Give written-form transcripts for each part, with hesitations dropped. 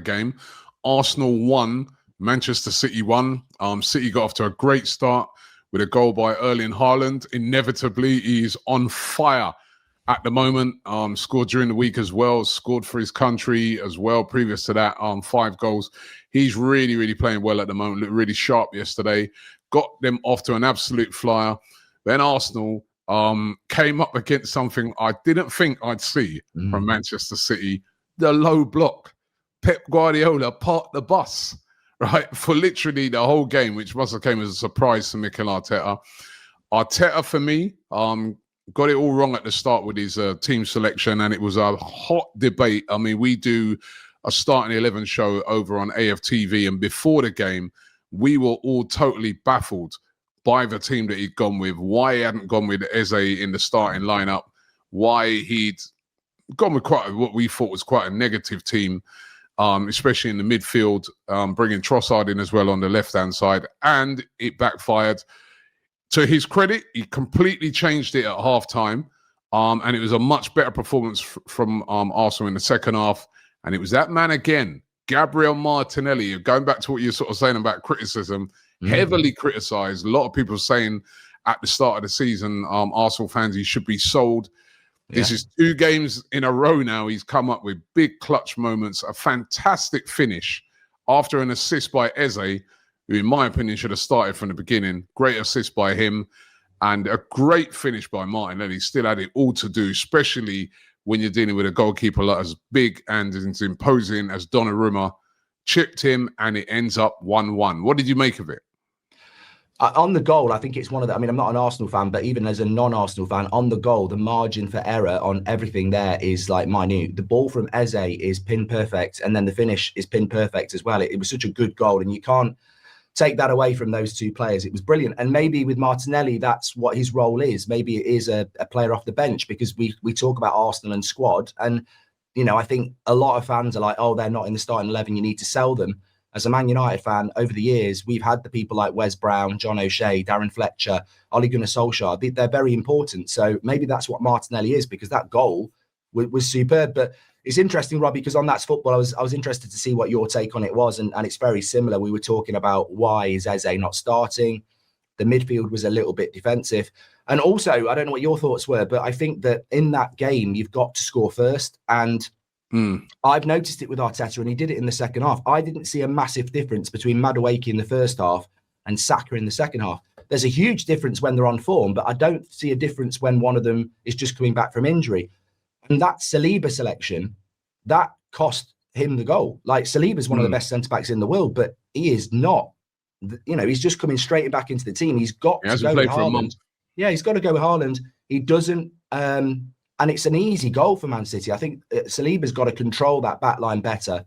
game. Arsenal won, Manchester City won. City got off to a great start with a goal by Erling Haaland. Inevitably, he's on fire at the moment. Scored during the week as well, scored for his country as well. Previous to that, 5 goals. He's really, really playing well at the moment. Looked really sharp yesterday. Got them off to an absolute flyer. Then Arsenal came up against something I didn't think I'd see from Manchester City. The low block. Pep Guardiola parked the bus, right, for literally the whole game, which must have came as a surprise to Mikel Arteta. Arteta, for me, got it all wrong at the start with his team selection, and it was a hot debate. I mean, we do a starting 11 show over on AFTV, and before the game, we were all totally baffled by the team that he'd gone with, why he hadn't gone with Eze in the starting lineup, why he'd gone with what we thought was quite a negative team, especially in the midfield, bringing Trossard in as well on the left-hand side, and it backfired. To his credit, he completely changed it at half-time, and it was a much better performance from Arsenal in the second half, and it was that man again, Gabriel Martinelli, going back to what you're sort of saying about criticism, heavily criticised. A lot of people saying at the start of the season, Arsenal fans, he should be sold. This is 2 games in a row now. He's come up with big clutch moments, a fantastic finish after an assist by Eze, who in my opinion should have started from the beginning. Great assist by him and a great finish by Martinelli. Still had it all to do, especially when you're dealing with a goalkeeper like as big and as imposing as Donnarumma. Chipped him and it ends up 1-1. What did you make of it? On the goal, I think it's one of the, I mean, I'm not an Arsenal fan, but even as a non-Arsenal fan, on the goal, the margin for error on everything there is like minute. The ball from Eze is pin perfect, and then the finish is pin perfect as well. It was such a good goal, and you can't take that away from those 2 players. It was brilliant. And maybe with Martinelli, that's what his role is. Maybe it is a player off the bench, because we talk about Arsenal and squad. And, you know, I think a lot of fans are like, oh, they're not in the starting 11, you need to sell them. As a Man United fan, over the years, we've had the people like Wes Brown, John O'Shea, Darren Fletcher, Ole Gunnar Solskjaer. They're very important. So maybe that's what Martinelli is, because that goal was superb. But it's interesting, Robbie, because on That's Football, I was interested to see what your take on it was. And it's very similar. We were talking about why is Eze not starting? The midfield was a little bit defensive. And also, I don't know what your thoughts were, but I think that in that game, you've got to score first. And I've noticed it with Arteta, and he did it in the second half. I didn't see a massive difference between Madueke in the first half and Saka in the second half. There's a huge difference when they're on form, but I don't see a difference when one of them is just coming back from injury. And that Saliba selection, that cost him the goal. Like, Saliba's one of the best centre-backs in the world, but he is not. You know, he's just coming straight back into the team. He's got to go with Haaland. Yeah, he's got to go with Haaland. He doesn't... and it's an easy goal for Man City. I think Saliba's got to control that back line better.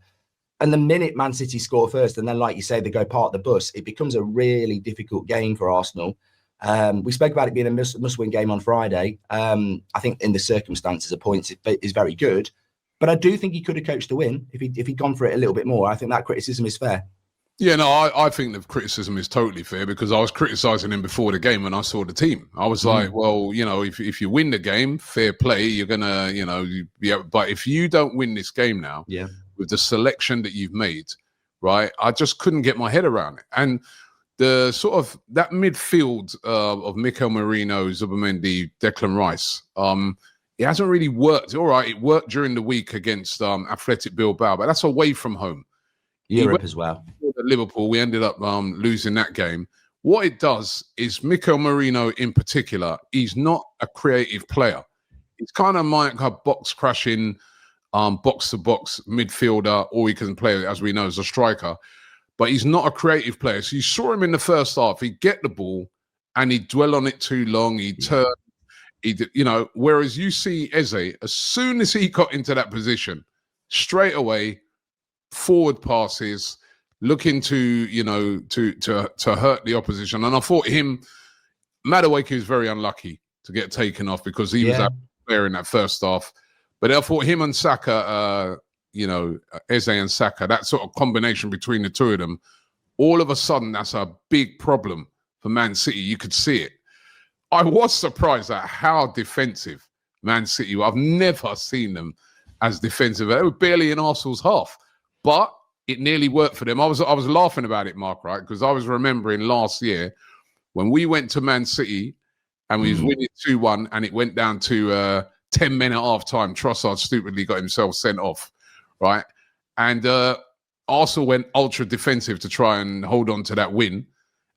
And the minute Man City score first, and then, like you say, they go park the bus, it becomes a really difficult game for Arsenal. We spoke about it being a must-win game on Friday. I think in the circumstances, a point is very good. But I do think he could have coached the win if he'd gone for it a little bit more. I think that criticism is fair. Yeah, no, I think the criticism is totally fair, because I was criticising him before the game when I saw the team. I was like, well, you know, if you win the game, fair play, you're going to, you know, but if you don't win this game now, with the selection that you've made, right, I just couldn't get my head around it. And the sort of that midfield of Mikel Merino, Zubimendi, Declan Rice, it hasn't really worked. All right, it worked during the week against Athletic Bilbao, but that's away from home. Europe as well. At Liverpool, we ended up losing that game. What it does is Mikel Merino in particular, he's not a creative player. He's kind of like a box-crashing, box-to-box midfielder, or he can play, as we know, as a striker. But he's not a creative player. So you saw him in the first half. He'd get the ball and he'd dwell on it too long. He'd turn. You know, whereas you see Eze, as soon as he got into that position, straight away, forward passes, looking to, you know, to hurt the opposition. And I thought Madueke was very unlucky to get taken off, because he was out there in that first half. But I thought him and Saka, you know, Eze and Saka, that sort of combination between the two of them, all of a sudden, that's a big problem for Man City. You could see it. I was surprised at how defensive Man City were. I've never seen them as defensive. They were barely in Arsenal's half. But it nearly worked for them. I was laughing about it, Mark, right? Because I was remembering last year when we went to Man City and we was winning 2-1 and it went down to 10 men at half time. Trossard stupidly got himself sent off, right? And Arsenal went ultra defensive to try and hold on to that win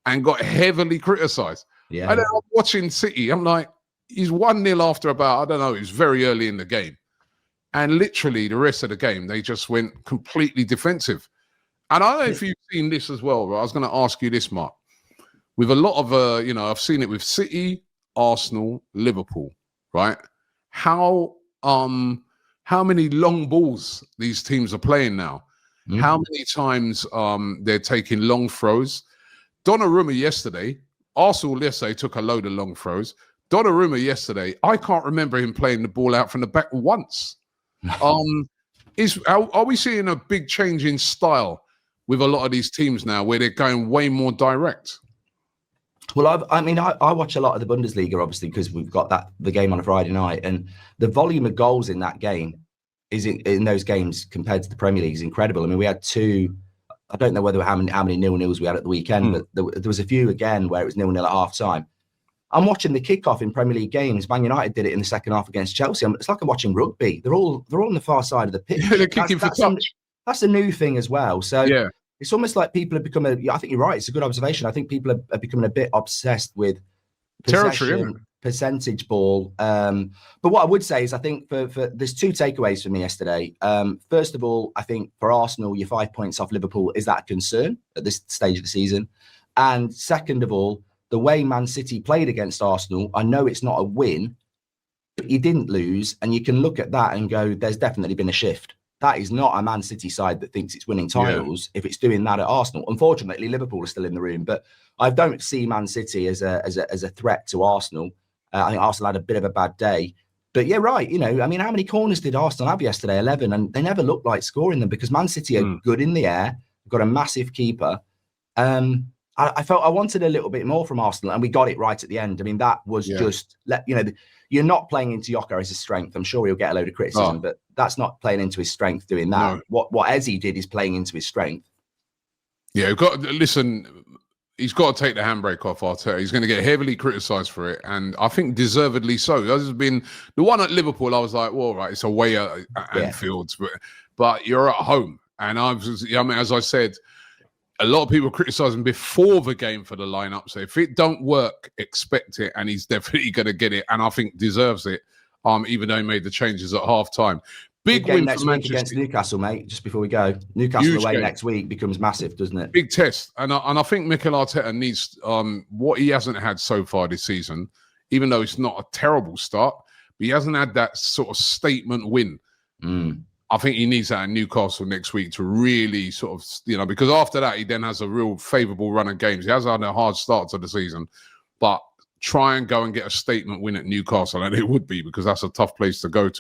and got heavily criticised. Yeah. And then I'm watching City. I'm like, he's 1-0 after about, I don't know, it was very early in the game. And literally the rest of the game, they just went completely defensive. And I don't know if you've seen this as well, right? I was going to ask you this, Mark. With a lot of, I've seen it with City, Arsenal, Liverpool, right? How many long balls these teams are playing now? How many times they're taking long throws? Donnarumma yesterday, Arsenal yesterday took a load of long throws. Donnarumma yesterday, I can't remember him playing the ball out from the back once. Are we seeing a big change in style with a lot of these teams now where they're going way more direct? Well, I watch a lot of the Bundesliga, obviously, because we've got the game on a Friday night, and the volume of goals in that game is in those games compared to the Premier League is incredible. I mean, we had two. I don't know how many 0-0s we had at the weekend, but there was a few again where it was 0-0 at half time. I'm watching the kickoff in Premier League games. Man United did it in the second half against Chelsea. It's like I'm watching rugby. They're all on the far side of the pitch. They're kicking for touch. That's a new thing as well. So it's almost like people have become I think you're right. It's a good observation. I think people are becoming a bit obsessed with territory, percentage ball. But what I would say is I think for there's two takeaways for me yesterday. First of all, I think for Arsenal, you're 5 points off Liverpool. Is that a concern at this stage of the season? And second of all, the way Man City played against Arsenal, I know it's not a win, but you didn't lose. And you can look at that and go, there's definitely been a shift. That is not a Man City side that thinks it's winning titles if it's doing that at Arsenal. Unfortunately, Liverpool are still in the room, but I don't see Man City as a threat to Arsenal. I think Arsenal had a bit of a bad day. But yeah, right. I mean, how many corners did Arsenal have yesterday? 11. And they never looked like scoring them because Man City are good in the air. Got a massive keeper. I felt I wanted a little bit more from Arsenal, and we got it right at the end. I mean, that was just you're not playing into Yokere's strength. I'm sure he'll get a load of criticism, but that's not playing into his strength doing that. No. What Eze did is playing into his strength. Yeah, he's got to take the handbrake off Arteta. He's going to get heavily criticised for it, and I think deservedly so. This has been the one at Liverpool. I was like, well, right, it's away at Anfield, but you're at home, and as I said, a lot of people criticising before the game for the lineup. So if it don't work, expect it, and he's definitely going to get it, and I think deserves it. Even though he made the changes at half time. Big win next for week Manchester against Newcastle, mate. Just before we go, Newcastle away next week becomes massive, doesn't it? Big test, and I think Mikel Arteta needs what he hasn't had so far this season. Even though it's not a terrible start, but he hasn't had that sort of statement win. I think he needs that at Newcastle next week to really sort of, because after that, he then has a real favourable run of games. He has had a hard start to the season, but try and go and get a statement win at Newcastle, and it would be because that's a tough place to go to.